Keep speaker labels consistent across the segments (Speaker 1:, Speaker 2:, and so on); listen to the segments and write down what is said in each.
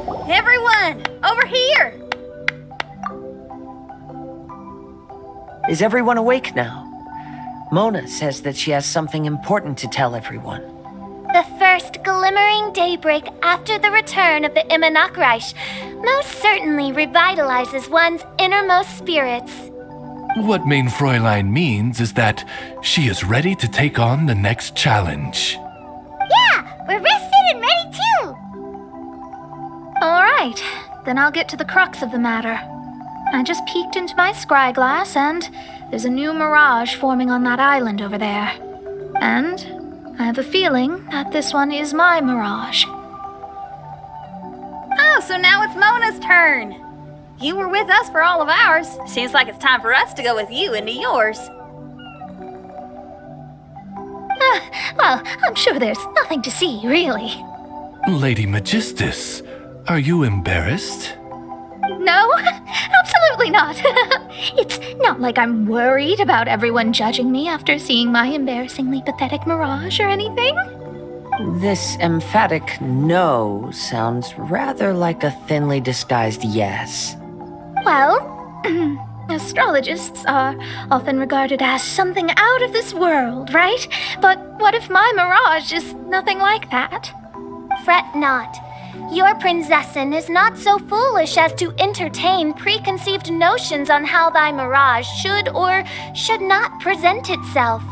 Speaker 1: Everyone, over here!
Speaker 2: Is everyone awake now? Mona says that she has something important to tell everyone.
Speaker 3: The first glimmering daybreak after the return of the Immonakreich most certainly revitalizes one's innermost spirits.
Speaker 4: What Main Fräulein means is that she is ready to take on the next challenge.
Speaker 3: Yeah, we're rested and ready too!
Speaker 1: Alright, then I'll get to the crux of the matter. I just peeked into my scry glass and there's a new mirage forming on that island over there. And I have a feeling that this one is my mirage. Oh, so now it's Mona's turn. You were with us for all of ours. Seems like it's time for us to go with you into yours. Well, I'm sure there's nothing to see, really.
Speaker 4: Lady Magistus, are you embarrassed?
Speaker 1: No, absolutely not. It's not like I'm worried about everyone judging me after seeing my embarrassingly pathetic mirage or anything.
Speaker 2: This emphatic no sounds rather like a thinly disguised yes.
Speaker 1: Well, astrologists are often regarded as something out of this world, right? But what if my mirage is nothing like that?
Speaker 3: Fret not. Your prinzessin is not so foolish as to entertain preconceived notions on how thy mirage should or should not present itself.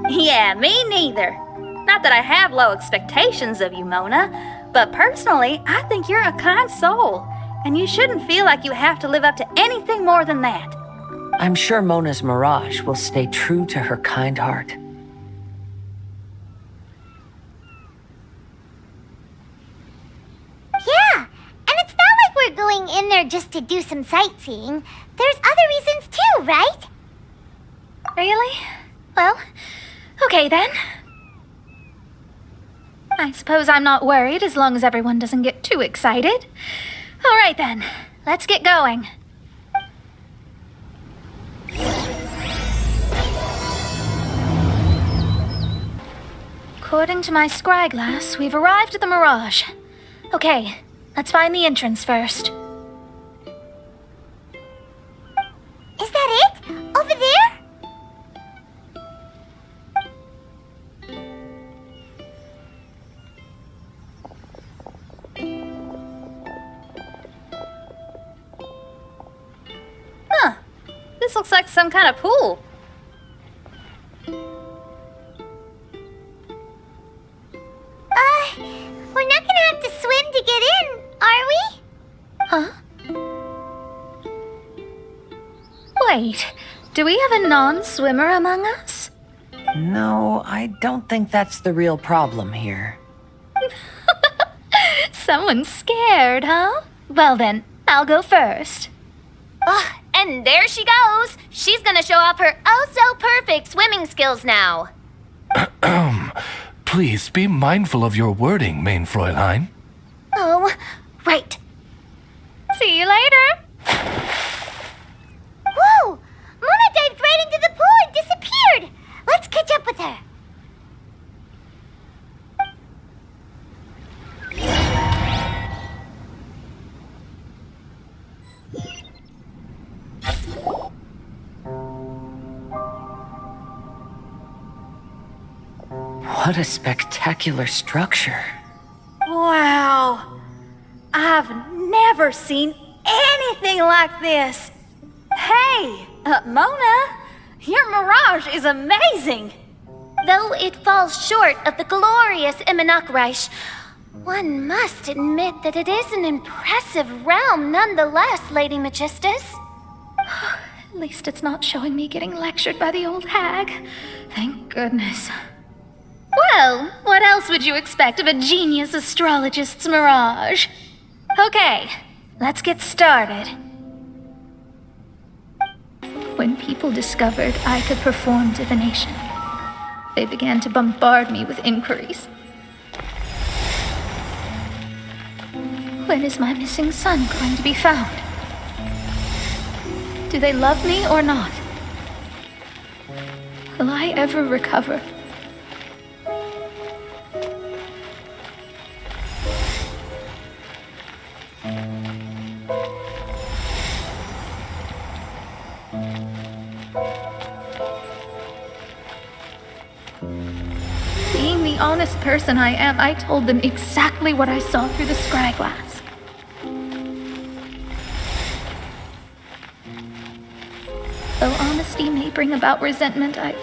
Speaker 1: Yeah, me neither. Not that I have low expectations of you, Mona, but personally, I think you're a kind soul, and you shouldn't feel like you have to live up to anything more than that.
Speaker 2: I'm sure Mona's mirage will stay true to her kind heart.
Speaker 3: Yeah, and it's not like we're going in there just to do some sightseeing. There's other reasons too, right?
Speaker 1: Really? Well, okay then. I suppose I'm not worried as long as everyone doesn't get too excited. All right then, let's get going. According to my scry glass, we've arrived at the Mirage. Okay, let's find the entrance first.
Speaker 3: Is that it? Over there?
Speaker 1: Huh, this looks like some kind of pool.
Speaker 3: We're not gonna have to swim to get in, are we?
Speaker 1: Huh? Wait, do we have a non-swimmer among us?
Speaker 2: No, I don't think that's the real problem here.
Speaker 1: Someone's scared, huh? Well then, I'll go first.
Speaker 3: And there she goes. She's gonna show off her oh-so-perfect swimming skills now.
Speaker 4: Please be mindful of your wording, Main Fräulein.
Speaker 3: Oh, right.
Speaker 1: See you later.
Speaker 3: Whoa! Mona dived right into the pool and disappeared. Let's catch up with her.
Speaker 2: What a spectacular structure.
Speaker 1: Wow. I've never seen anything like this. Hey, Mona, your mirage is amazing.
Speaker 3: Though it falls short of the glorious Immonakreich, one must admit that it is an impressive realm nonetheless, Lady Magistus.
Speaker 1: At least it's not showing me getting lectured by the old hag. Thank goodness. Well, what else would you expect of a genius astrologist's mirage? Okay, let's get started. When people discovered I could perform divination, they began to bombard me with inquiries. When is my missing son going to be found? Do they love me or not? Will I ever recover? Being the honest person I am, I told them exactly what I saw through the scryglass. Though honesty may bring about resentment, I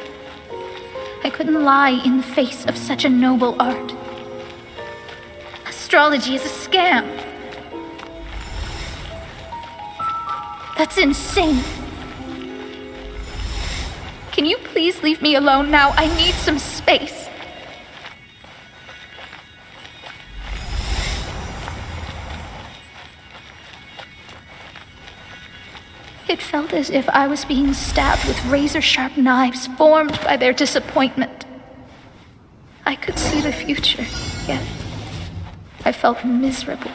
Speaker 1: couldn't lie in the face of such a noble art. Astrology is a scam. That's insane. Can you please leave me alone now? I need some space. It felt as if I was being stabbed with razor-sharp knives formed by their disappointment. I could see the future, yet I felt miserable,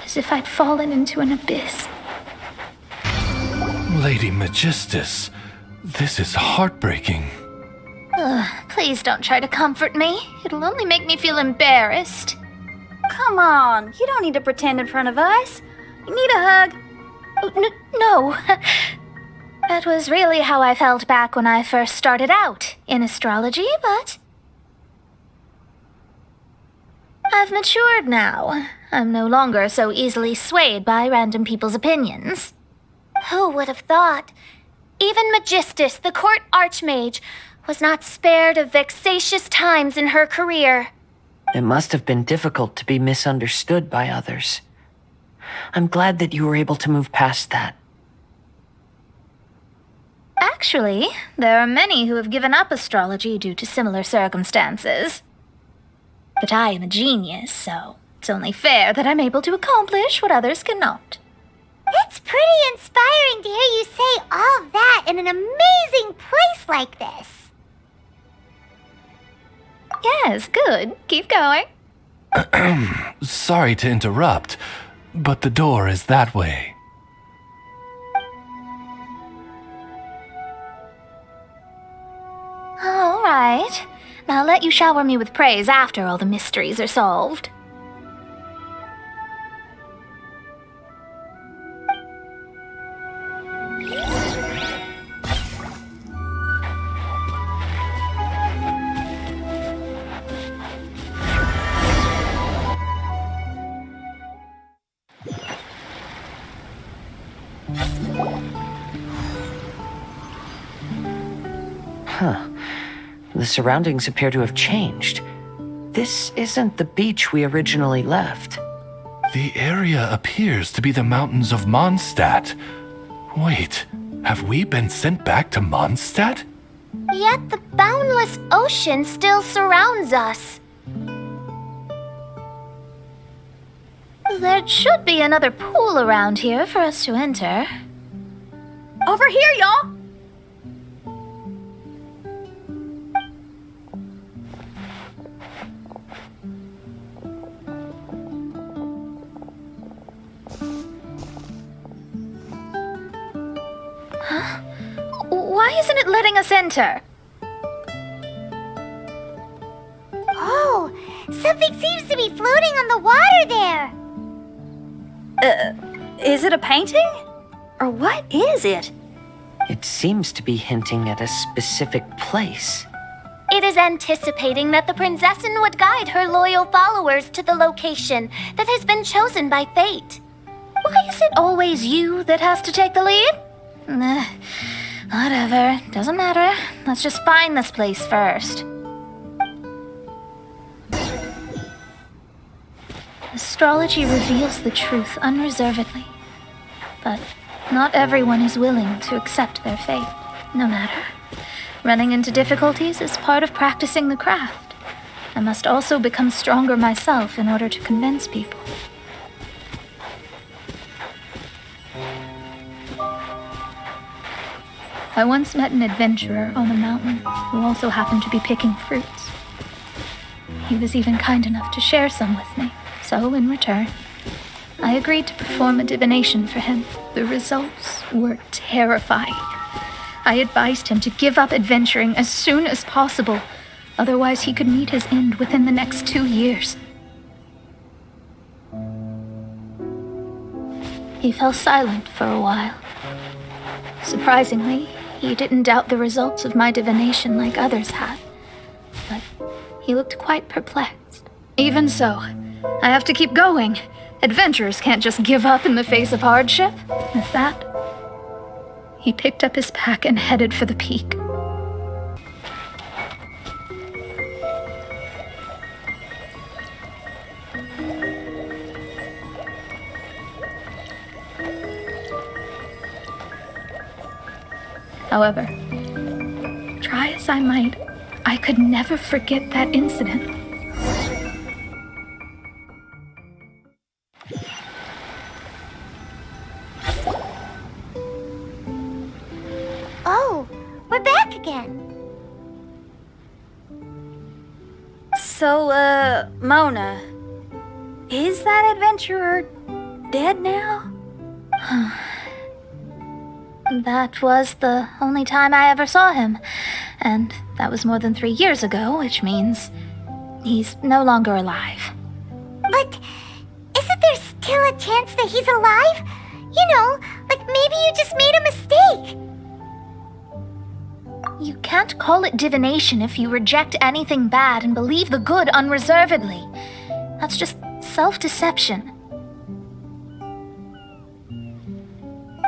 Speaker 1: as if I'd fallen into an abyss.
Speaker 4: Lady Magistus, this is heartbreaking.
Speaker 1: Please don't try to comfort me. It'll only make me feel embarrassed.
Speaker 5: Come on, you don't need to pretend in front of us. You need a hug.
Speaker 1: Oh, no. That was really how I felt back when I first started out in astrology, but I've matured now. I'm no longer so easily swayed by random people's opinions.
Speaker 3: Who would have thought? Even Magistus, the court archmage, was not spared of vexatious times in her career.
Speaker 2: It must have been difficult to be misunderstood by others. I'm glad that you were able to move past that.
Speaker 1: Actually, there are many who have given up astrology due to similar circumstances. But I am a genius, so it's only fair that I'm able to accomplish what others cannot.
Speaker 6: It's pretty inspiring to hear you say all that in an amazing place like this.
Speaker 1: Yes, good. Keep going.
Speaker 4: Sorry to interrupt, but the door is that way.
Speaker 1: All right. I'll let you shower me with praise after all the mysteries are solved.
Speaker 2: The surroundings appear to have changed. This isn't the beach we originally left.
Speaker 4: The area appears to be the mountains of Mondstadt. Wait, have we been sent back to Mondstadt?
Speaker 3: Yet the boundless ocean still surrounds us.
Speaker 1: There should be another pool around here for us to enter.
Speaker 5: Over here, y'all!
Speaker 1: Why isn't it letting us enter?
Speaker 6: Oh, something seems to be floating on the water there.
Speaker 5: Is it a painting? Or what is it?
Speaker 2: It seems to be hinting at a specific place.
Speaker 3: It is anticipating that the Princessin would guide her loyal followers to the location that has been chosen by fate.
Speaker 1: Why is it always you that has to take the lead? Whatever, doesn't matter. Let's just find this place first. Astrology reveals the truth unreservedly. But not everyone is willing to accept their fate, no matter. Running into difficulties is part of practicing the craft. I must also become stronger myself in order to convince people. I once met an adventurer on a mountain who also happened to be picking fruits. He was even kind enough to share some with me, so in return, I agreed to perform a divination for him. The results were terrifying. I advised him to give up adventuring as soon as possible, otherwise he could meet his end within the next 2 years. He fell silent for a while. Surprisingly, he didn't doubt the results of my divination like others had, but he looked quite perplexed. Even so, I have to keep going. Adventurers can't just give up in the face of hardship. With that, he picked up his pack and headed for the peak. However, try as I might, I could never forget that incident.
Speaker 6: Oh, we're back again.
Speaker 5: So, Mona, is that adventurer dead now?
Speaker 1: That was the only time I ever saw him, and that was more than 3 years ago, which means he's no longer alive.
Speaker 6: But isn't there still a chance that he's alive? You know, like maybe you just made a mistake.
Speaker 1: You can't call it divination if you reject anything bad and believe the good unreservedly. That's just self-deception.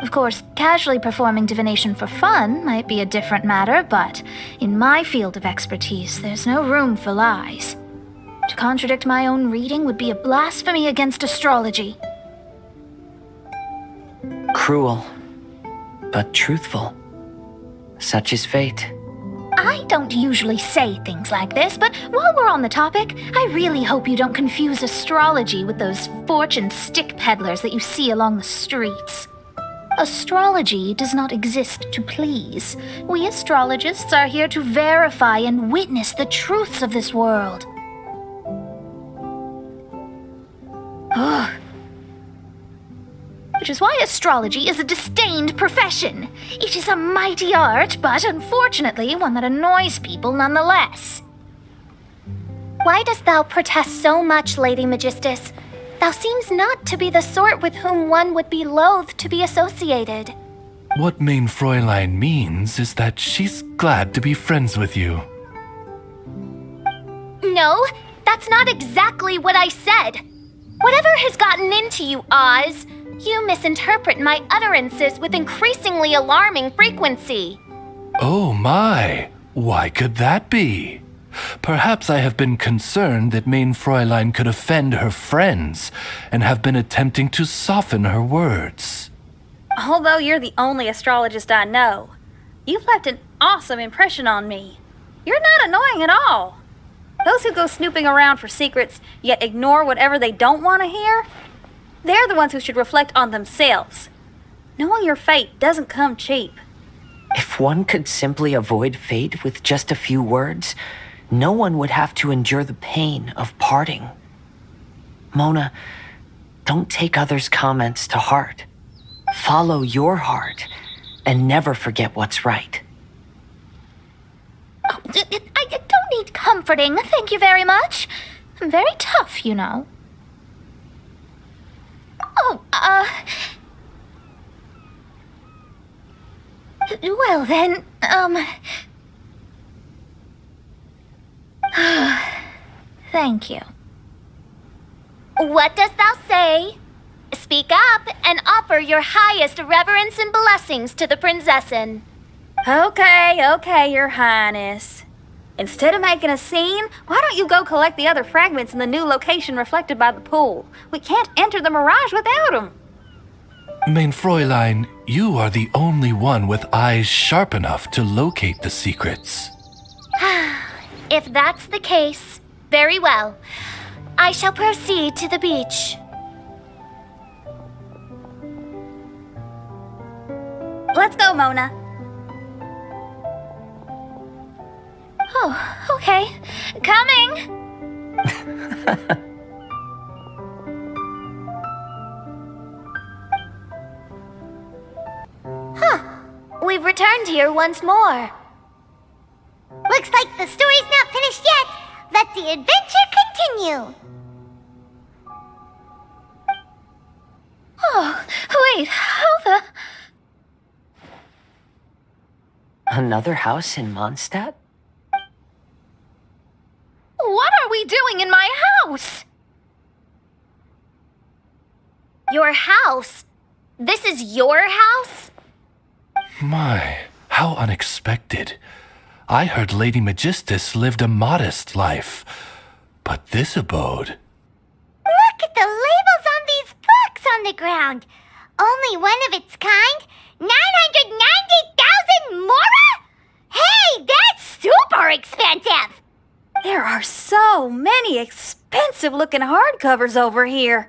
Speaker 1: Of course, casually performing divination for fun might be a different matter, but in my field of expertise, there's no room for lies. To contradict my own reading would be a blasphemy against astrology.
Speaker 2: Cruel, but truthful. Such is fate.
Speaker 1: I don't usually say things like this, but while we're on the topic, I really hope you don't confuse astrology with those fortune stick peddlers that you see along the streets. Astrology does not exist to please. We astrologists are here to verify and witness the truths of this world. Ugh. Which is why astrology is a disdained profession. It is a mighty art, but unfortunately one that annoys people nonetheless.
Speaker 3: Why dost thou protest so much, Lady Magistus? Thou seems not to be the sort with whom one would be loath to be associated.
Speaker 4: What Main Fräulein means is that she's glad to be friends with you.
Speaker 3: No, that's not exactly what I said. Whatever has gotten into you, Oz, you misinterpret my utterances with increasingly alarming frequency.
Speaker 4: Oh my, why could that be? Perhaps I have been concerned that Main Fräulein could offend her friends and have been attempting to soften her words.
Speaker 5: Although you're the only astrologist I know, you've left an awesome impression on me. You're not annoying at all. Those who go snooping around for secrets, yet ignore whatever they don't want to hear, they're the ones who should reflect on themselves. Knowing your fate doesn't come cheap.
Speaker 2: If one could simply avoid fate with just a few words, no one would have to endure the pain of parting. Mona, don't take others' comments to heart. Follow your heart and never forget what's right.
Speaker 1: Oh, I don't need comforting, thank you very much. I'm very tough, you know. Oh, well then, thank you.
Speaker 3: What dost thou say? Speak up and offer your highest reverence and blessings to the Prinzessin.
Speaker 5: Okay, Your Highness. Instead of making a scene, why don't you go collect the other fragments in the new location reflected by the pool? We can't enter the mirage without them.
Speaker 4: Main Fräulein, you are the only one with eyes sharp enough to locate the secrets.
Speaker 3: If that's the case, very well. I shall proceed to the beach.
Speaker 5: Let's go, Mona.
Speaker 1: Oh, okay. Coming!
Speaker 3: We've returned here once more.
Speaker 6: Looks like the story's not finished yet. Let the adventure continue.
Speaker 1: Oh, Wait, how the...
Speaker 2: Another house in Mondstadt?
Speaker 1: What are we doing in my house?
Speaker 3: Your house? This is your house?
Speaker 4: My, how unexpected. I heard Lady Magistus lived a modest life, but this abode...
Speaker 6: Look at the labels on these books on the ground. Only one of its kind? 990,000 mora? Hey, that's super expensive!
Speaker 5: There are so many expensive-looking hardcovers over here.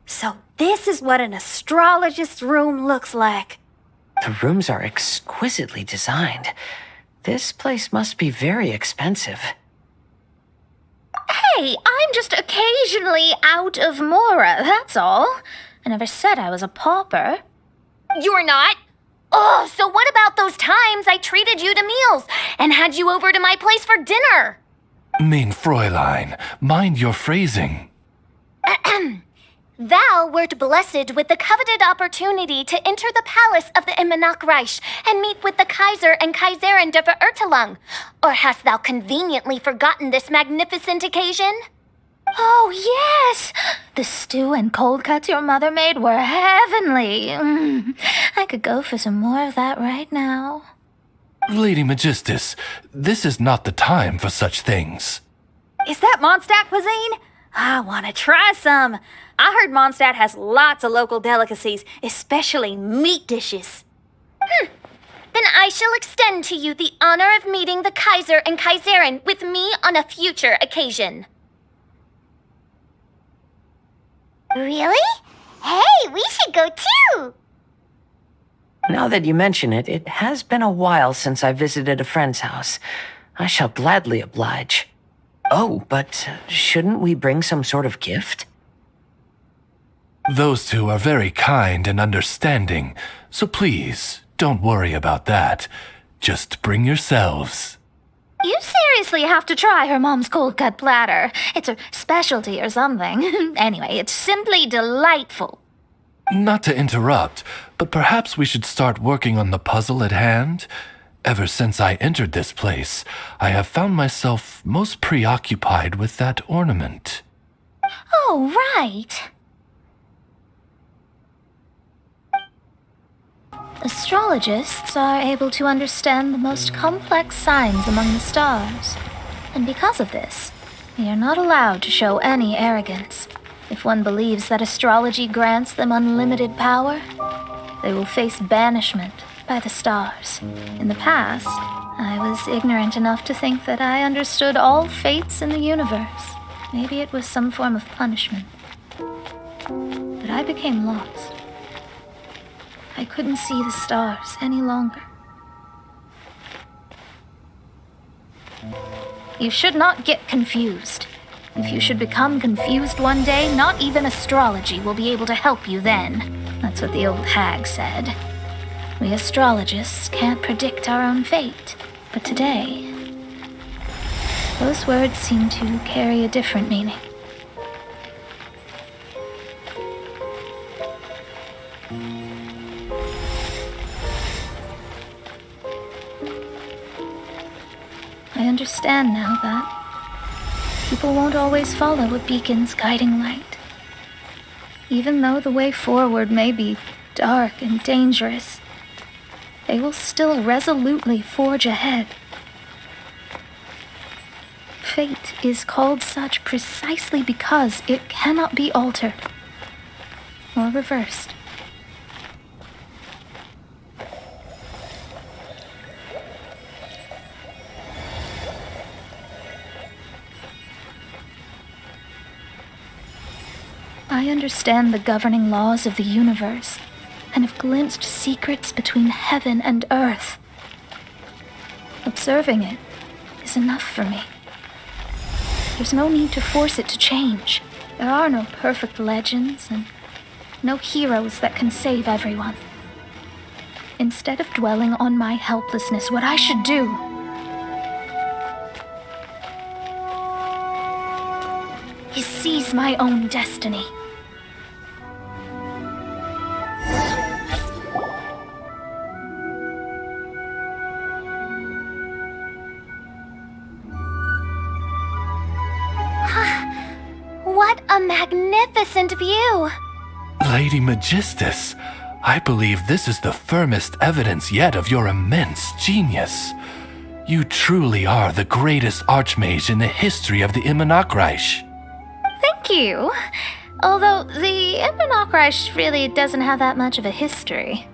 Speaker 5: So this is what an astrologist's room looks like.
Speaker 2: The rooms are exquisitely designed. This place must be very expensive.
Speaker 1: Hey, I'm just occasionally out of mora, that's all. I never said I was a pauper.
Speaker 3: You're not? Oh, so what about those times I treated you to meals and had you over to my place for dinner?
Speaker 4: Mein Fräulein, mind your phrasing.
Speaker 3: Thou wert blessed with the coveted opportunity to enter the palace of the Immanok Reich and meet with the Kaiser and Kaiserin der Verurteilung. Or hast thou conveniently forgotten this magnificent occasion?
Speaker 1: Oh, yes! The stew and cold cuts your mother made were heavenly. I could go for some more of that right now.
Speaker 4: Lady Magistus, this is not the time for such things.
Speaker 5: Is that Mondstadt cuisine? I want to try some. I heard Mondstadt has lots of local delicacies, especially meat dishes.
Speaker 3: Then I shall extend to you the honor of meeting the Kaiser and Kaiserin with me on a future occasion.
Speaker 6: Really? Hey, we should go too!
Speaker 2: Now that you mention it, it has been a while since I visited a friend's house. I shall gladly oblige. Oh, but shouldn't we bring some sort of gift?
Speaker 4: Those two are very kind and understanding, so please, don't worry about that. Just bring yourselves.
Speaker 1: You seriously have to try her mom's cold cut platter. It's her specialty or something. Anyway, it's simply delightful.
Speaker 4: Not to interrupt, but perhaps we should start working on the puzzle at hand? Ever since I entered this place, I have found myself most preoccupied with that ornament.
Speaker 1: Oh, right. Astrologists are able to understand the most complex signs among the stars. And because of this, they are not allowed to show any arrogance. If one believes that astrology grants them unlimited power, they will face banishment by the stars. In the past, I was ignorant enough to think that I understood all fates in the universe. Maybe it was some form of punishment. But I became lost. I couldn't see the stars any longer. You should not get confused. If you should become confused one day, not even astrology will be able to help you then. That's what the old hag said. We astrologists can't predict our own fate. But today, those words seem to carry a different meaning. I understand now that people won't always follow a beacon's guiding light. Even though the way forward may be dark and dangerous, they will still resolutely forge ahead. Fate is called such precisely because it cannot be altered or reversed. I understand the governing laws of the universe and have glimpsed secrets between heaven and earth. Observing it is enough for me. There's no need to force it to change. There are no perfect legends and no heroes that can save everyone. Instead of dwelling on my helplessness, what I should do is seize my own destiny.
Speaker 3: magnificent view.
Speaker 4: Lady Magistus, I believe this is the firmest evidence yet of your immense genius. You truly are the greatest archmage in the history of the Immonakreich.
Speaker 1: Thank you. Although the Immonakreich really doesn't have that much of a history.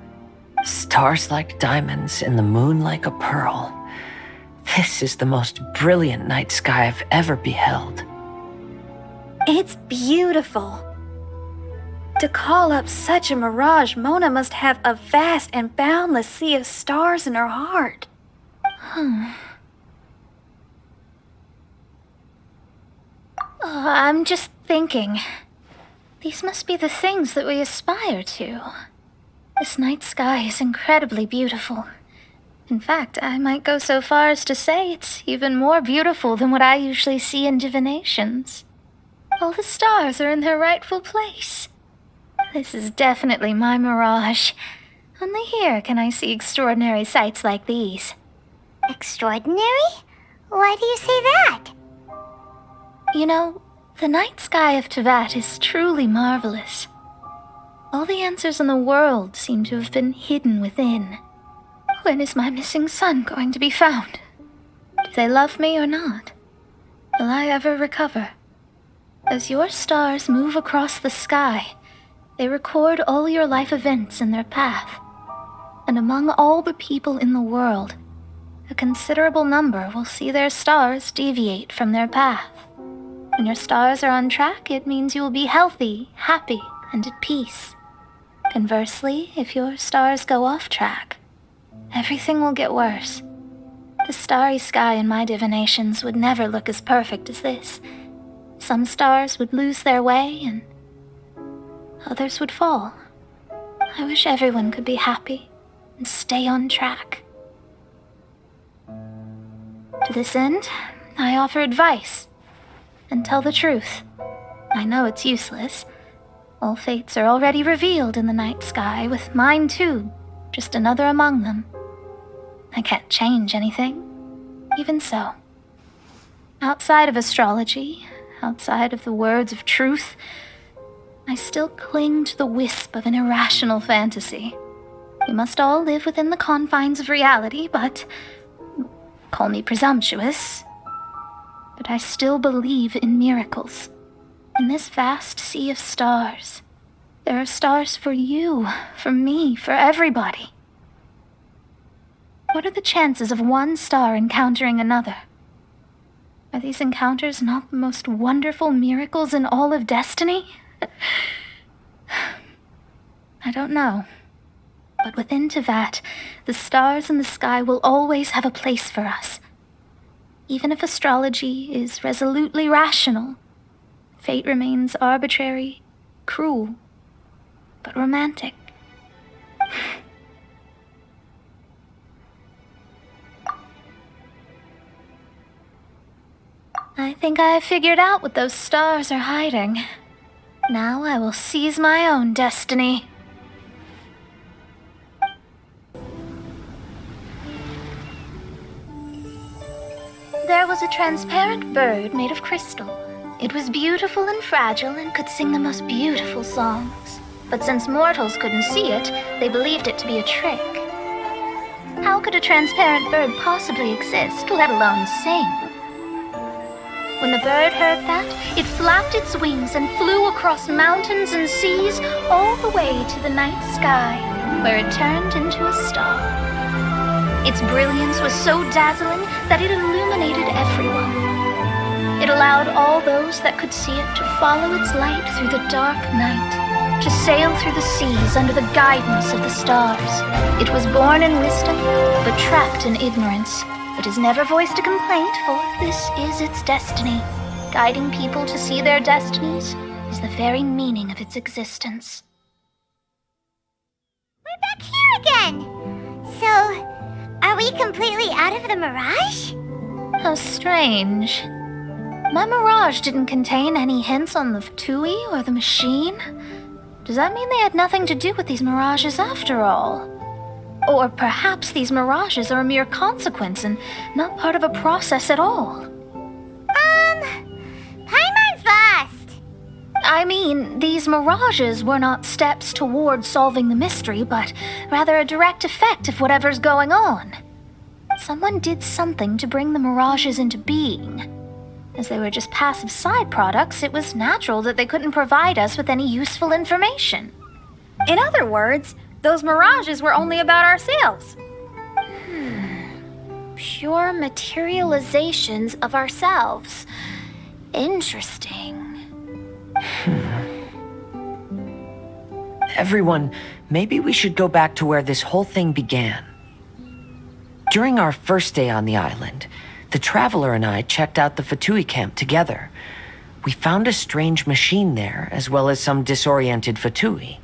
Speaker 2: Stars like diamonds and the moon like a pearl. This is the most brilliant night sky I've ever beheld.
Speaker 5: It's beautiful. To call up such a mirage, Mona must have a vast and boundless sea of stars in her heart.
Speaker 1: I'm just thinking. These must be the things that we aspire to. This night sky is incredibly beautiful. In fact, I might go so far as to say it's even more beautiful than what I usually see in divinations. All the stars are in their rightful place. This is definitely my mirage. Only here can I see extraordinary sights like these.
Speaker 6: Extraordinary? Why do you say that?
Speaker 1: You know, the night sky of Tevat is truly marvelous. All the answers in the world seem to have been hidden within. When is my missing son going to be found? Do they love me or not? Will I ever recover? As your stars move across the sky, they record all your life events in their path. And among all the people in the world, a considerable number will see their stars deviate from their path. When your stars are on track, it means you will be healthy, happy, and at peace. Conversely, if your stars go off track, everything will get worse. The starry sky in my divinations would never look as perfect as this. Some stars would lose their way, and others would fall. I wish everyone could be happy and stay on track. To this end, I offer advice and tell the truth. I know it's useless. All fates are already revealed in the night sky, with mine too, just another among them. I can't change anything. Even so, outside of astrology, outside of the words of truth, I still cling to the wisp of an irrational fantasy. We must all live within the confines of reality, but call me presumptuous. But I still believe in miracles. In this vast sea of stars, there are stars for you, for me, for everybody. What are the chances of one star encountering another? Are these encounters not the most wonderful miracles in all of destiny? I don't know. But within Tevat, the stars in the sky will always have a place for us. Even if astrology is resolutely rational, fate remains arbitrary, cruel, but romantic. I think I have figured out what those stars are hiding. Now I will seize my own destiny. There was a transparent bird made of crystal. It was beautiful and fragile and could sing the most beautiful songs. But since mortals couldn't see it, they believed it to be a trick. How could a transparent bird possibly exist, let alone sing? When the bird heard that, it flapped its wings and flew across mountains and seas all the way to the night sky, where it turned into a star. Its brilliance was so dazzling that it illuminated everyone. It allowed all those that could see it to follow its light through the dark night, to sail through the seas under the guidance of the stars. It was born in wisdom, but trapped in ignorance. It has never voiced a complaint, for this is its destiny. Guiding people to see their destinies is the very meaning of its existence.
Speaker 6: We're back here again! So, are we completely out of the mirage?
Speaker 1: How strange. My mirage didn't contain any hints on the Tui or the machine. Does that mean they had nothing to do with these mirages after all? Or perhaps these mirages are a mere consequence and not part of a process at all.
Speaker 6: Paimon's lost.
Speaker 1: I mean, these mirages were not steps toward solving the mystery, but rather a direct effect of whatever's going on. Someone did something to bring the mirages into being. As they were just passive side products, it was natural that they couldn't provide us with any useful information.
Speaker 5: In other words, those mirages were only about ourselves.
Speaker 3: Pure materializations of ourselves. Interesting.
Speaker 2: Everyone, maybe we should go back to where this whole thing began. During our first day on the island, the Traveler and I checked out the Fatui camp together. We found a strange machine there, as well as some disoriented Fatui.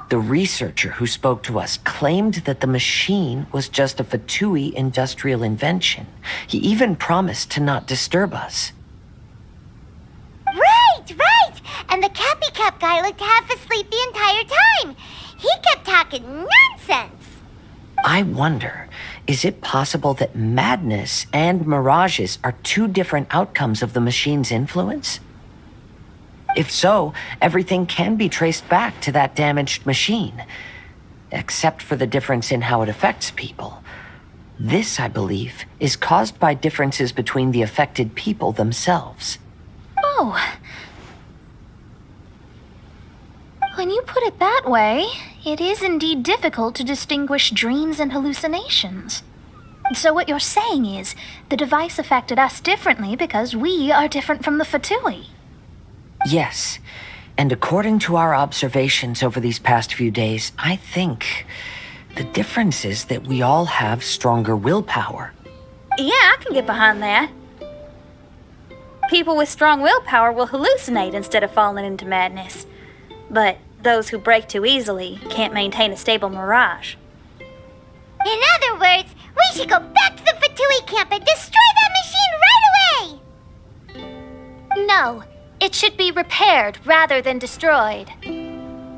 Speaker 2: The researcher who spoke to us claimed that the machine was just a Fatui industrial invention. He even promised to not disturb us.
Speaker 6: Right! And the Cappy Cap guy looked half asleep the entire time. He kept talking nonsense.
Speaker 2: I wonder, is it possible that madness and mirages are two different outcomes of the machine's influence? If so, everything can be traced back to that damaged machine, except for the difference in how it affects people. This, I believe, is caused by differences between the affected people themselves.
Speaker 1: Oh. When you put it that way, it is indeed difficult to distinguish dreams and hallucinations. So what you're saying is, the device affected us differently because we are different from the Fatui.
Speaker 2: Yes, and according to our observations over these past few days, I think the difference is that we all have stronger willpower.
Speaker 5: Yeah, I can get behind that. People with strong willpower will hallucinate instead of falling into madness. But those who break too easily can't maintain a stable mirage.
Speaker 6: In other words, we should go back to the Fatui camp and destroy that machine right away!
Speaker 3: No, it should be repaired rather than destroyed.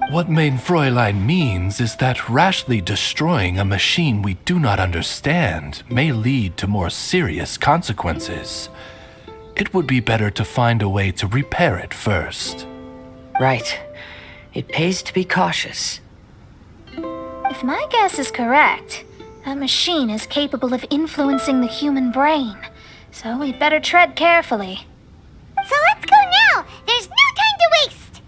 Speaker 4: What Main Fräulein means is that rashly destroying a machine we do not understand may lead to more serious consequences. It would be better to find a way to repair it first.
Speaker 2: Right. It pays to be cautious.
Speaker 1: If my guess is correct, that machine is capable of influencing the human brain, so we'd better tread carefully.
Speaker 6: So let's go now! There's no time to waste!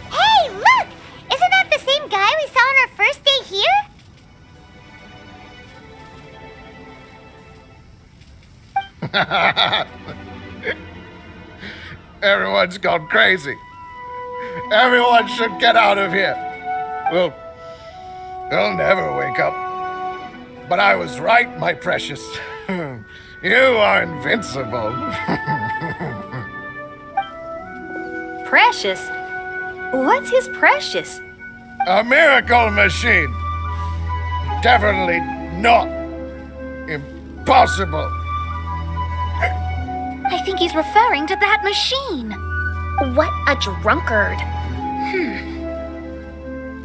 Speaker 6: Hey, look! Isn't that the same guy we saw on our first day here?
Speaker 7: Everyone's gone crazy. Everyone should get out of here. We'll never wake up. But I was right, my precious. You are invincible.
Speaker 5: Precious? What's his precious?
Speaker 7: A miracle machine. Definitely not impossible.
Speaker 1: I think he's referring to that machine.
Speaker 3: What a drunkard.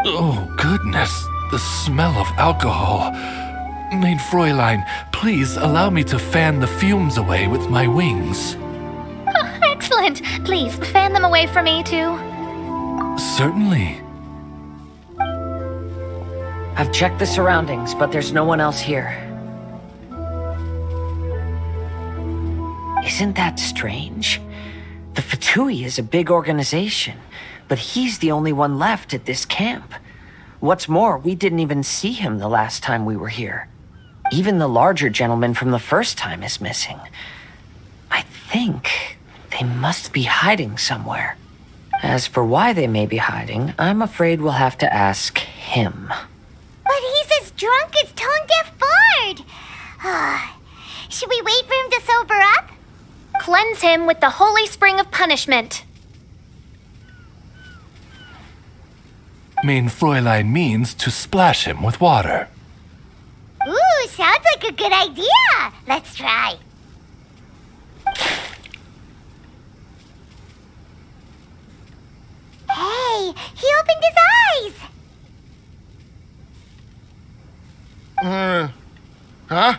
Speaker 4: Oh, goodness. The smell of alcohol. Main Fräulein, please allow me to fan the fumes away with my wings.
Speaker 1: Excellent. Please, fan them away from me, too.
Speaker 4: Certainly.
Speaker 2: I've checked the surroundings, but there's no one else here. Isn't that strange? The Fatui is a big organization, but he's the only one left at this camp. What's more, we didn't even see him the last time we were here. Even the larger gentleman from the first time is missing. I think they must be hiding somewhere. As for why they may be hiding, I'm afraid we'll have to ask him.
Speaker 6: But he's as drunk as Tone-Deaf Bard. Should we wait for him to sober up?
Speaker 3: Cleanse him with the holy spring of punishment.
Speaker 4: Main Fräulein means to splash him with water.
Speaker 6: Ooh, sounds like a good idea. Let's try. Hey, he opened his eyes.
Speaker 7: Huh?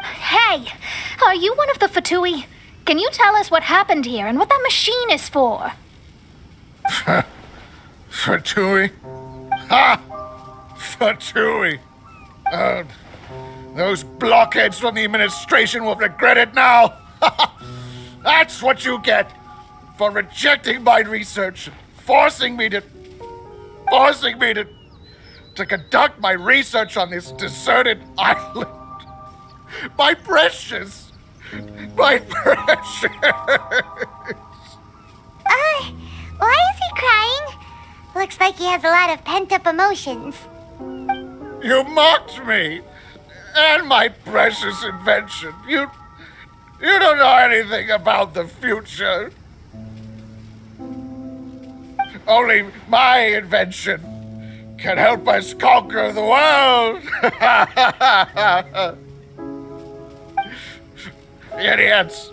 Speaker 1: Hey, are you one of the Fatui? Can you tell us what happened here and what that machine is for?
Speaker 7: Fatui? Ha! Fatui! Those blockheads from the administration will regret it now! That's what you get for rejecting my research, forcing me to conduct my research on this deserted island. My precious! My precious!
Speaker 6: Why is he crying? Looks like he has a lot of pent-up emotions.
Speaker 7: You mocked me! And my precious invention. You don't know anything about the future. Only my invention can help us conquer the world. Idiots.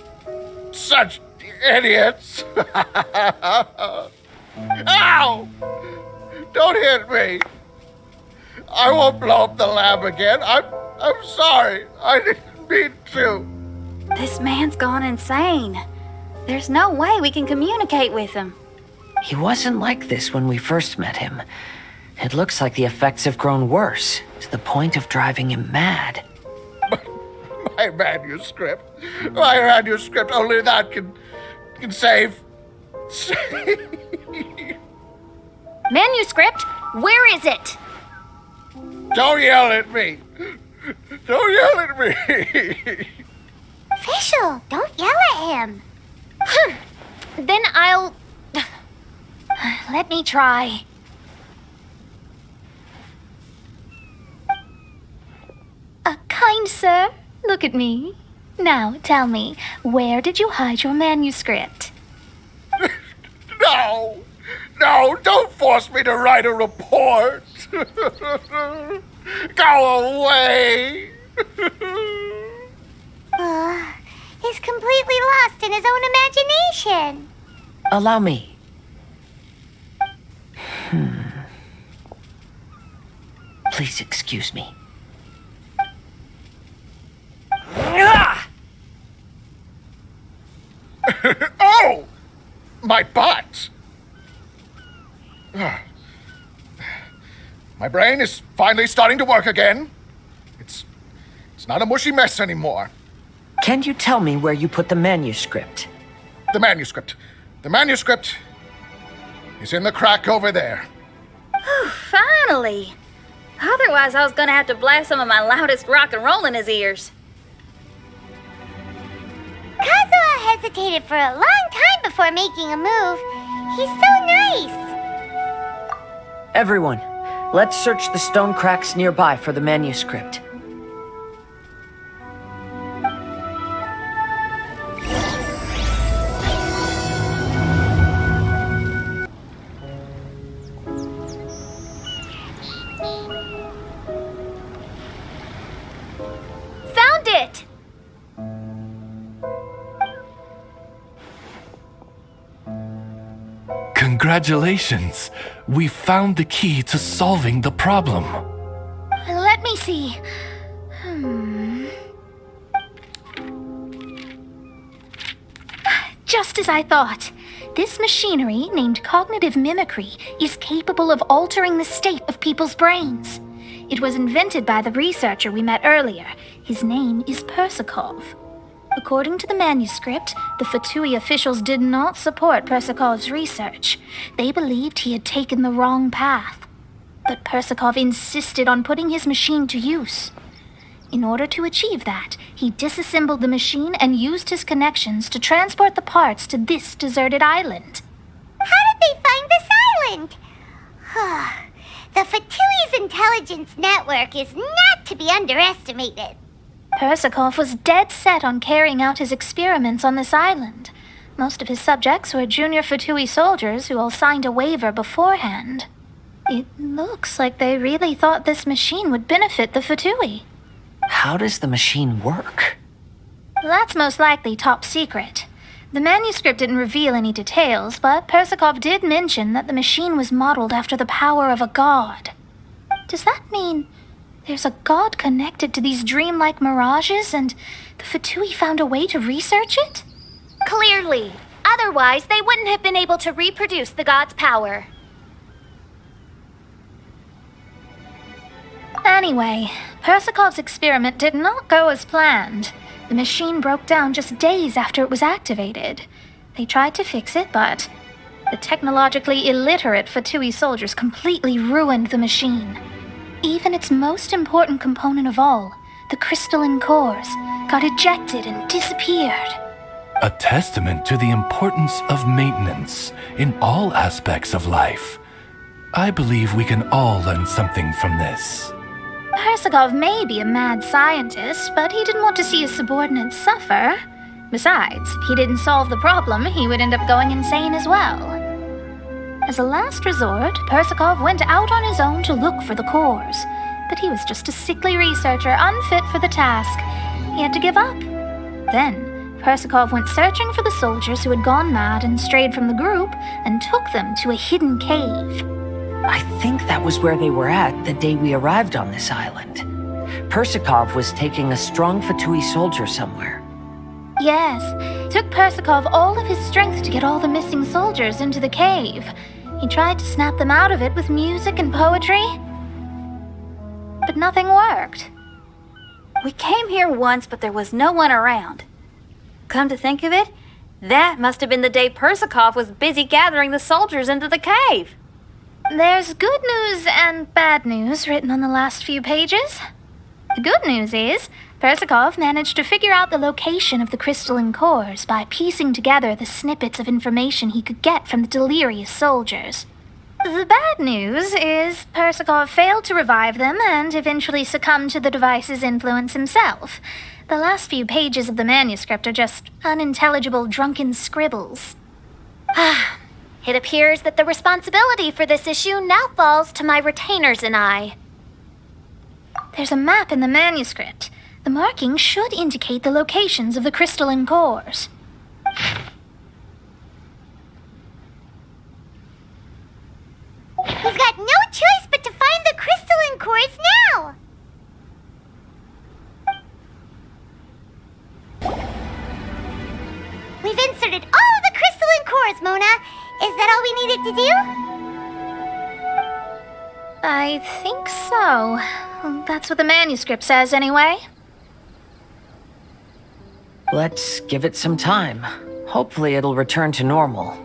Speaker 7: Such idiots. Ow! Don't hit me. I won't blow up the lab again. I'm sorry. I didn't mean to.
Speaker 5: This man's gone insane. There's no way we can communicate with him.
Speaker 2: He wasn't like this when we first met him. It looks like the effects have grown worse, to the point of driving him mad.
Speaker 7: My manuscript. My manuscript. Only that can save.
Speaker 1: Manuscript? Where is it?
Speaker 7: Don't yell at me. Don't yell at me.
Speaker 6: Official, don't yell at him.
Speaker 1: Then I'll... Let me try. Kind sir, look at me. Now tell me, where did you hide your manuscript?
Speaker 7: No, don't force me to write a report. Go away.
Speaker 6: He's completely lost in his own imagination.
Speaker 2: Allow me. Please excuse me.
Speaker 7: Oh! My butt! My brain is finally starting to work again. It's not a mushy mess anymore.
Speaker 2: Can you tell me where you put the manuscript?
Speaker 7: The manuscript is in the crack over there.
Speaker 5: Finally! Otherwise, I was gonna have to blast some of my loudest rock and roll in his ears.
Speaker 6: Kazuha hesitated for a long time before making a move. He's so nice.
Speaker 2: Everyone, let's search the stone cracks nearby for the manuscript.
Speaker 1: Found it!
Speaker 4: Congratulations! We found the key to solving the problem.
Speaker 1: Let me see. Just as I thought. This machinery, named cognitive mimicry, is capable of altering the state of people's brains. It was invented by the researcher we met earlier. His name is Persakov. According to the manuscript, the Fatui officials did not support Persakov's research. They believed he had taken the wrong path. But Persakov insisted on putting his machine to use. In order to achieve that, he disassembled the machine and used his connections to transport the parts to this deserted island.
Speaker 6: How did they find this island? The Fatui's intelligence network is not to be underestimated.
Speaker 1: Persakov was dead set on carrying out his experiments on this island. Most of his subjects were junior Fatui soldiers who all signed a waiver beforehand. It looks like they really thought this machine would benefit the Fatui.
Speaker 2: How does the machine work?
Speaker 1: That's most likely top secret. The manuscript didn't reveal any details, but Persikov did mention that the machine was modeled after the power of a god. Does that mean there's a god connected to these dreamlike mirages and the Fatui found a way to research it?
Speaker 3: Clearly. Otherwise, they wouldn't have been able to reproduce the god's power.
Speaker 1: Anyway, Persikov's experiment did not go as planned. The machine broke down just days after it was activated. They tried to fix it, but the technologically illiterate Fatui soldiers completely ruined the machine. Even its most important component of all, the crystalline cores, got ejected and disappeared.
Speaker 4: A testament to the importance of maintenance in all aspects of life. I believe we can all learn something from this.
Speaker 1: Persikov may be a mad scientist, but he didn't want to see his subordinates suffer. Besides, if he didn't solve the problem, he would end up going insane as well. As a last resort, Persikov went out on his own to look for the cores. But he was just a sickly researcher, unfit for the task. He had to give up. Then, Persikov went searching for the soldiers who had gone mad and strayed from the group, and took them to a hidden cave.
Speaker 2: I think that was where they were at the day we arrived on this island. Persikov was taking a strong Fatui soldier somewhere.
Speaker 1: Yes, it took Persikov all of his strength to get all the missing soldiers into the cave. He tried to snap them out of it with music and poetry, but nothing worked.
Speaker 5: We came here once, but there was no one around. Come to think of it, that must have been the day Persikov was busy gathering the soldiers into the cave.
Speaker 1: There's good news and bad news written on the last few pages. The good news is, Persikov managed to figure out the location of the crystalline cores by piecing together the snippets of information he could get from the delirious soldiers. The bad news is Persikov failed to revive them and eventually succumbed to the device's influence himself. The last few pages of the manuscript are just unintelligible drunken scribbles.
Speaker 3: It appears that the responsibility for this issue now falls to my retainers and I.
Speaker 1: There's a map in the manuscript. The marking should indicate the locations of the crystalline cores.
Speaker 6: We've got no choice but to find the crystalline cores now! We've inserted all the crystalline cores, Mona. Is that all we needed to do?
Speaker 1: I think so. Well, that's what the manuscript says, anyway.
Speaker 2: Let's give it some time. Hopefully it'll return to normal.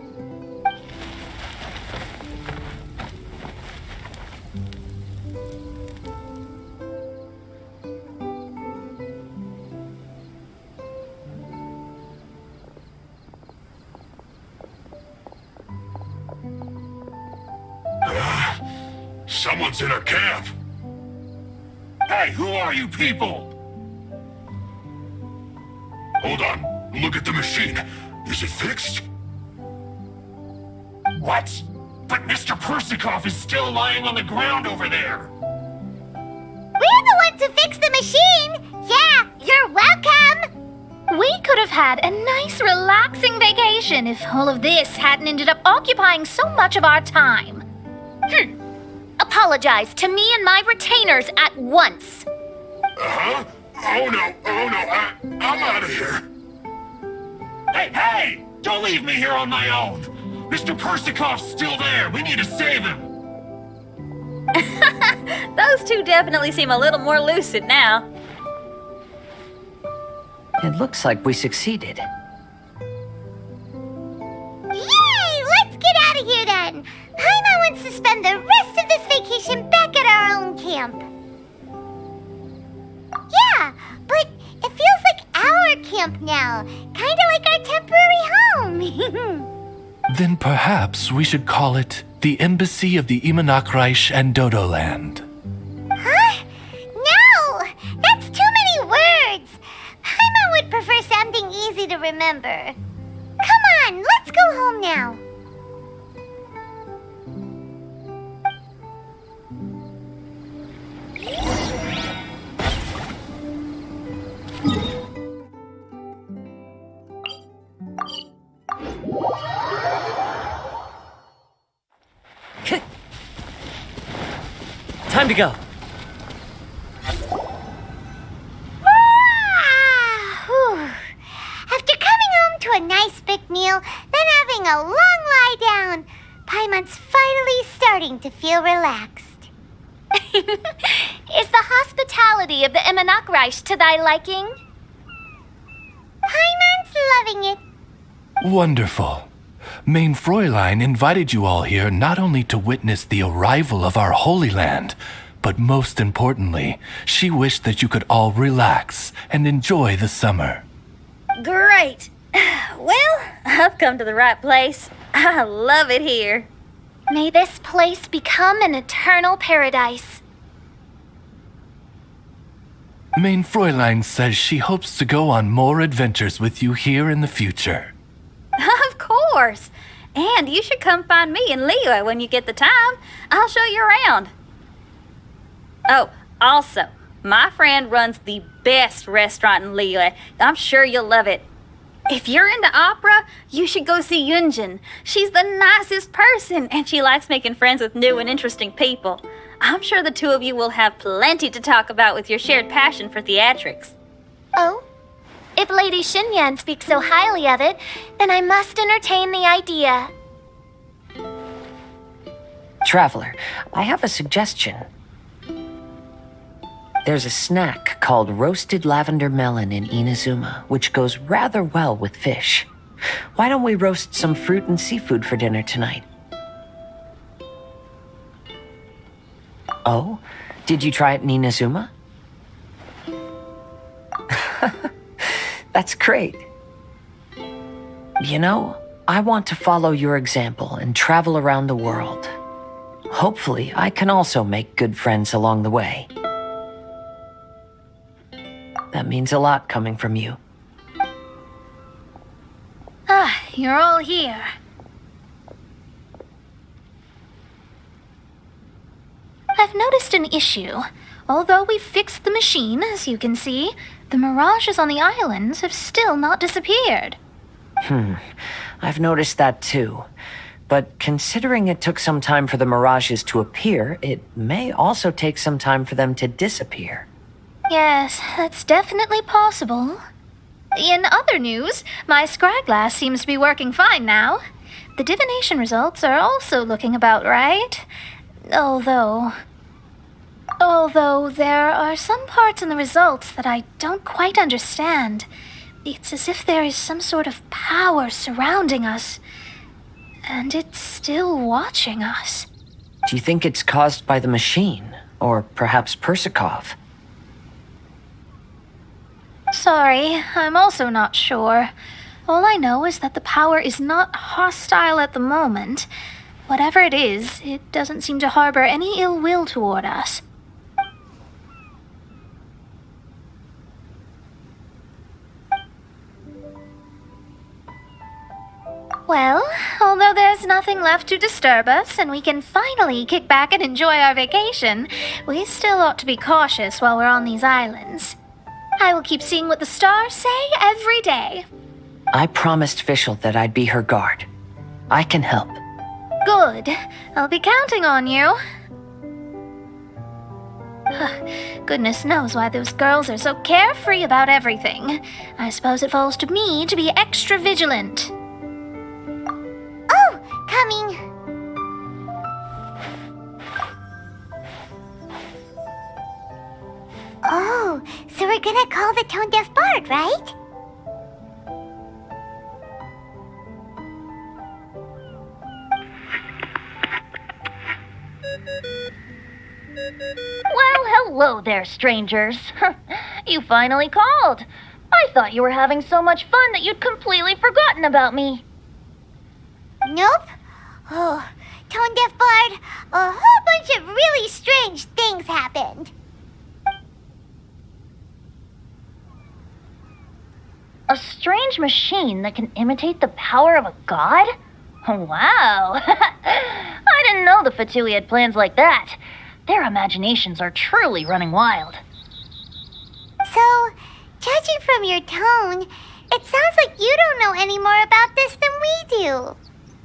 Speaker 8: Someone's in our camp! Hey, who are you people? Hold on, look at the machine. Is it fixed? What? But Mr. Persikov is still lying on the ground over there!
Speaker 6: We're the ones who fixed the machine! Yeah, you're welcome!
Speaker 1: We could have had a nice, relaxing vacation if all of this hadn't ended up occupying so much of our time.
Speaker 3: Apologize to me and my retainers at once.
Speaker 8: Uh-huh? Oh no, I'm out of here. Hey! Don't leave me here on my own! Mr. Persikov's still there! We need to save him!
Speaker 5: Those two definitely seem a little more lucid now.
Speaker 2: It looks like we succeeded.
Speaker 6: Yay! Let's get out of here then! Paimon wants to spend the rest of this vacation back at our own camp. Yeah, but it feels like our camp now. Kinda like our temporary home.
Speaker 4: Then perhaps we should call it the Embassy of the Imanakreich and Dodoland.
Speaker 6: Huh? No! That's too many words! Paimon would prefer something easy to remember. Come on, let's go home now.
Speaker 2: time to go.
Speaker 6: After coming home to a nice big meal, then having a long lie down, Paimon's finally starting to feel relaxed.
Speaker 3: Is the hospitality of the Immonakreich to thy liking?
Speaker 6: Paimon's loving it.
Speaker 4: Wonderful. Main Fräulein invited you all here not only to witness the arrival of our Holy Land, but most importantly, she wished that you could all relax and enjoy the summer.
Speaker 5: Great. Well, I've come to the right place. I love it here.
Speaker 3: May this place become an eternal paradise.
Speaker 4: Main Fräulein says she hopes to go on more adventures with you here in the future.
Speaker 5: Of course. And you should come find me in Liyue when you get the time. I'll show you around. Oh, also, my friend runs the best restaurant in Liyue. I'm sure you'll love it. If you're into opera, you should go see Yunjin. She's the nicest person, and she likes making friends with new and interesting people. I'm sure the two of you will have plenty to talk about with your shared passion for theatrics.
Speaker 3: Oh? If Lady Xinyan speaks so highly of it, then I must entertain the idea.
Speaker 2: Traveler, I have a suggestion. There's a snack called roasted lavender melon in Inazuma, which goes rather well with fish. Why don't we roast some fruit and seafood for dinner tonight? Oh? Did you try it in Inazuma? That's great. You know, I want to follow your example and travel around the world. Hopefully, I can also make good friends along the way. That means a lot coming from you.
Speaker 1: Ah, you're all here. I've noticed an issue. Although we've fixed the machine, as you can see, the mirages on the islands have still not disappeared.
Speaker 2: I've noticed that too. But considering it took some time for the mirages to appear, it may also take some time for them to disappear.
Speaker 1: Yes, that's definitely possible. In other news, my scryglass seems to be working fine now. The divination results are also looking about right. Although there are some parts in the results that I don't quite understand. It's as if there is some sort of power surrounding us, and it's still watching us.
Speaker 2: Do you think it's caused by the machine? Or perhaps Persikov?
Speaker 1: Sorry, I'm also not sure. All I know is that the power is not hostile at the moment. Whatever it is, it doesn't seem to harbor any ill will toward us. Well, although there's nothing left to disturb us and we can finally kick back and enjoy our vacation, we still ought to be cautious while we're on these islands. I will keep seeing what the stars say every day.
Speaker 2: I promised Fischl that I'd be her guard. I can help.
Speaker 1: Good. I'll be counting on you. Goodness knows why those girls are so carefree about everything. I suppose it falls to me to be extra vigilant.
Speaker 6: Oh, coming. Oh, so we're gonna call the tone-deaf bard, right?
Speaker 9: Well, hello there, strangers. You finally called. I thought you were having so much fun that you'd completely forgotten about me.
Speaker 6: Nope. Oh, tone-deaf bard, a whole bunch of really strange things happened.
Speaker 9: A strange machine that can imitate the power of a god? Wow. I didn't know the Fatui had plans like that. Their imaginations are truly running wild.
Speaker 6: So, judging from your tone, it sounds like you don't know any more about this than we do.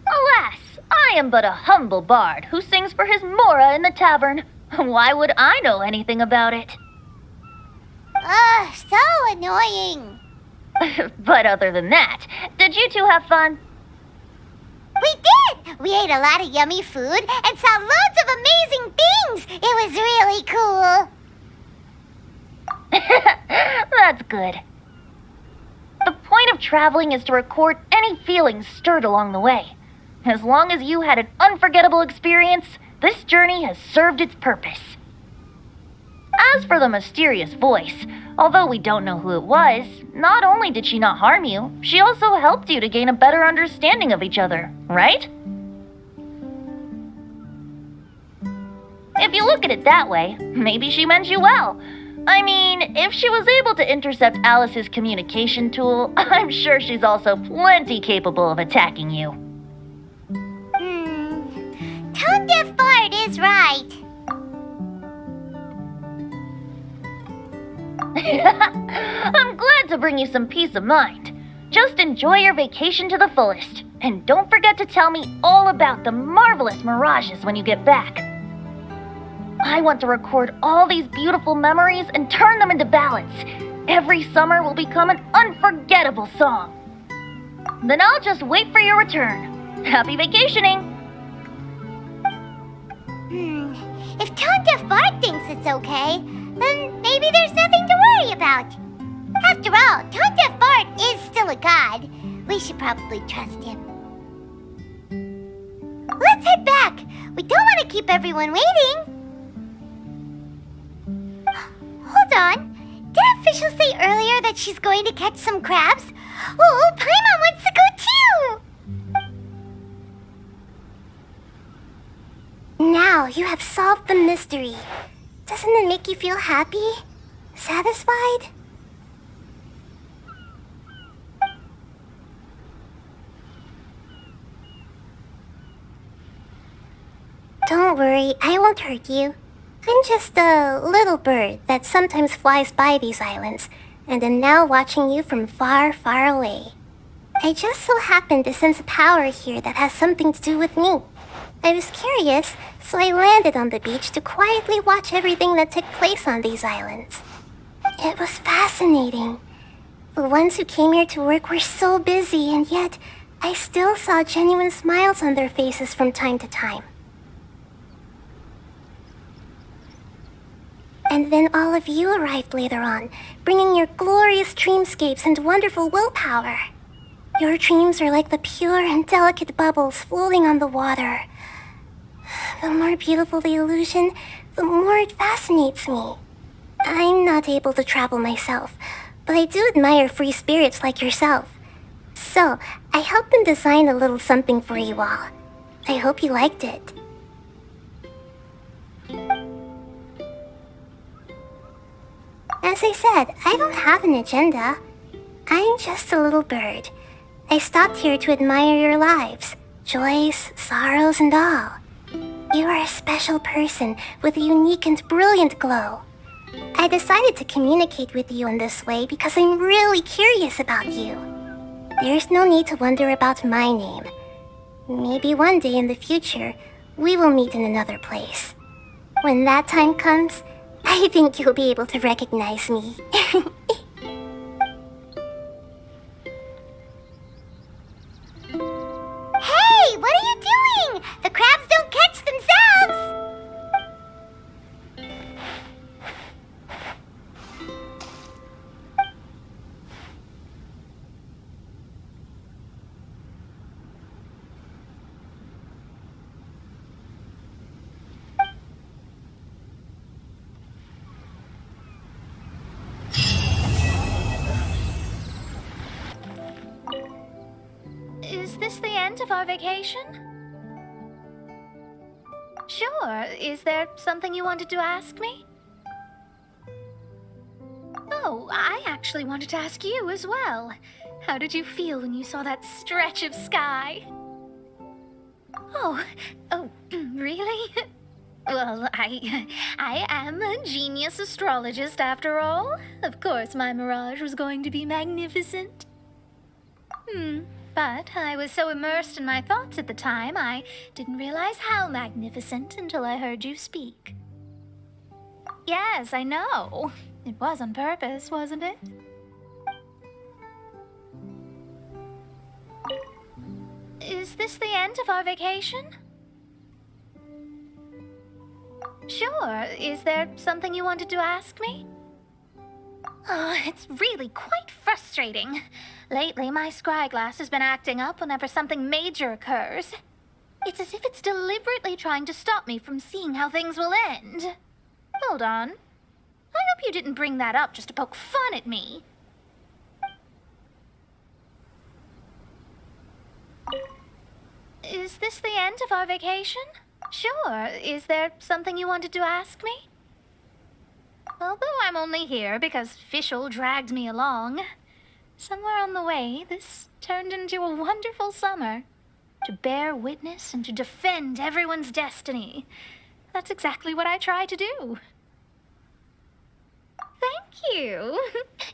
Speaker 9: Alas, I am but a humble bard who sings for his Mora in the tavern. Why would I know anything about it?
Speaker 6: Ugh, so annoying.
Speaker 9: But other than that, did you two have fun?
Speaker 6: We did! We ate a lot of yummy food and saw loads of amazing things. It was really cool.
Speaker 9: That's good. The point of traveling is to record any feelings stirred along the way. As long as you had an unforgettable experience, this journey has served its purpose. As for the mysterious voice, although we don't know who it was, not only did she not harm you, she also helped you to gain a better understanding of each other, right? If you look at it that way, maybe she meant you well. I mean, if she was able to intercept Alice's communication tool, I'm sure she's also plenty capable of attacking you.
Speaker 6: Tone Deaf Bard is right.
Speaker 9: I'm glad to bring you some peace of mind. Just enjoy your vacation to the fullest, and don't forget to tell me all about the marvelous mirages when you get back. I want to record all these beautiful memories and turn them into ballads. Every summer will become an unforgettable song. Then I'll just wait for your return. Happy vacationing!
Speaker 6: If Tone Deaf Bard thinks it's okay, then maybe there's nothing to worry about. After all, Tone Deaf Bard is still a god. We should probably trust him. Let's head back. We don't want to keep everyone waiting. Hold on. Did officials say earlier that she's going to catch some crabs? Oh, Paimon wants to go too! Now you have solved the mystery. Doesn't it make you feel happy? Satisfied? Don't worry, I won't hurt you. I'm just a little bird that sometimes flies by these islands, and am now watching you from far, far away. I just so happened to sense a power here that has something to do with me. I was curious, so I landed on the beach to quietly watch everything that took place on these islands. It was fascinating. The ones who came here to work were so busy, and yet I still saw genuine smiles on their faces from time to time. And then all of you arrived later on, bringing your glorious dreamscapes and wonderful willpower. Your dreams are like the pure and delicate bubbles floating on the water. The more beautiful the illusion, the more it fascinates me. I'm not able to travel myself, but I do admire free spirits like yourself. So, I helped them design a little something for you all. I hope you liked it. As I said, I don't have an agenda. I'm just a little bird. I stopped here to admire your lives, joys, sorrows, and all. You are a special person with a unique and brilliant glow. I decided to communicate with you in this way because I'm really curious about you. There's no need to wonder about my name. Maybe one day in the future, we will meet in another place. When that time comes, I think you'll be able to recognize me. Hey, what are you doing? The crabs don't catch themselves!
Speaker 1: Is this the end of our vacation? Sure. Is there something you wanted to ask me? Oh, I actually wanted to ask you as well. How did you feel when you saw that stretch of sky? Oh, really? Well, I am a genius astrologist after all. Of course my mirage was going to be magnificent. But I was so immersed in my thoughts at the time, I didn't realize how magnificent until I heard you speak. yes, I know. It was on purpose, wasn't it? Is this the end of our vacation? Sure. Is there something you wanted to ask me? Oh, it's really quite frustrating. Lately, my scryglass has been acting up whenever something major occurs. It's as if it's deliberately trying to stop me from seeing how things will end. Hold on. I hope you didn't bring that up just to poke fun at me. Is this the end of our vacation? Sure. Is there something you wanted to ask me? Although I'm only here because Fischl dragged me along, somewhere on the way, this turned into a wonderful summer. To bear witness and to defend everyone's destiny. That's exactly what I try to do. Thank you.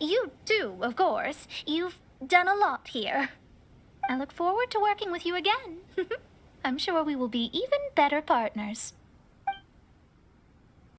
Speaker 1: You too, of course. You've done a lot here. I look forward to working with you again. I'm sure we will be even better partners.